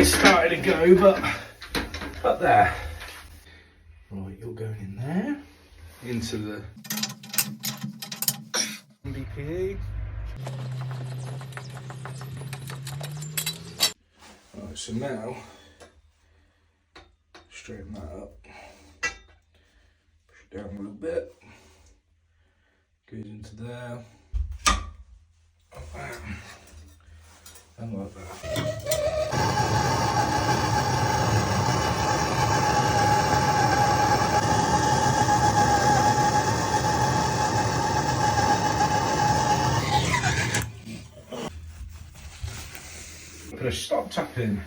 it's starting to go, but up there. Right, you're going in there, into the BPE. Right, so now, straighten that up, push it down a little bit, goes into there, like that, and like that. Put a stop tap in.